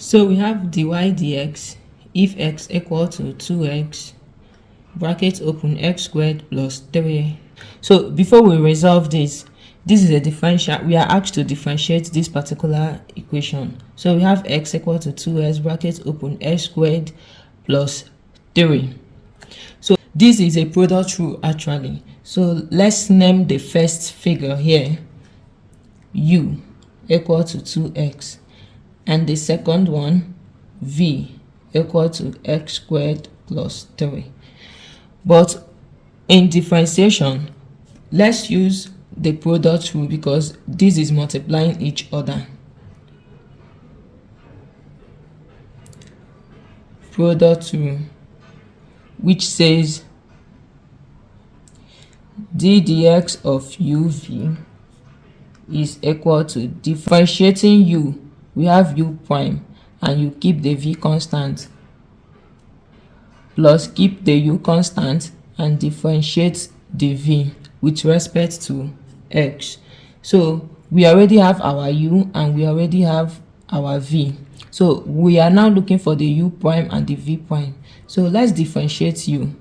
So we have dy dx if x equal to 2x bracket open x squared plus 3. So before we resolve this is a differential. We are asked to differentiate this particular equation. So we have x equal to 2x bracket open x squared plus 3. So this is a product rule actually. So let's name the first figure here u equal to 2x, and the second one v equal to x squared plus 3. But in differentiation, let's use the product rule because this is multiplying each other. Product rule, which says d dx of uv is equal to differentiating u. We have u prime and you keep the v constant, plus keep the u constant and differentiate the v with respect to x. So we already have our u and we already have our v. So we are now looking for the u prime and the v prime. So let's differentiate u.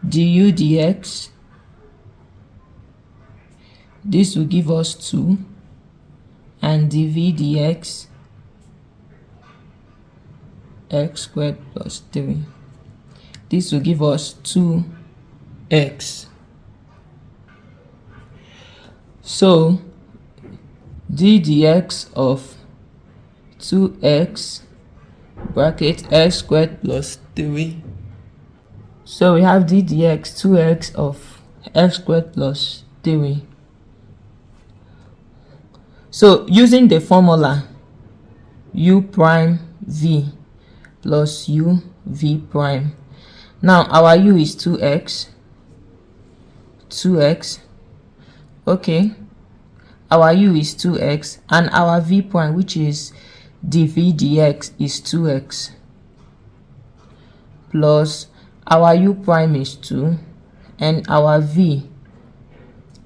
Du dx, this will give us 2, and dv dx x squared plus 3. This will give us 2x. So d dx of 2x bracket x squared plus 3. So we have d dx 2x of x squared plus 3. So using the formula u prime v plus u v prime. Now our u is 2x. Okay, our u is 2x and our v prime, which is dv dx, is 2x, plus our u prime is 2 and our v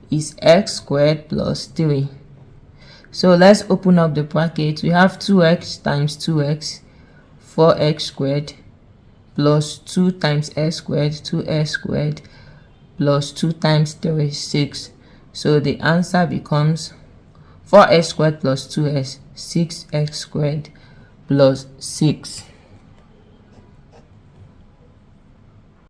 is x squared plus 3. So let's open up the bracket. We have 2x times 2x, 4x squared, plus 2 times x squared, 2x squared, plus 2 times 3, 6. So the answer becomes 4x squared plus 2x, 6x squared plus 6.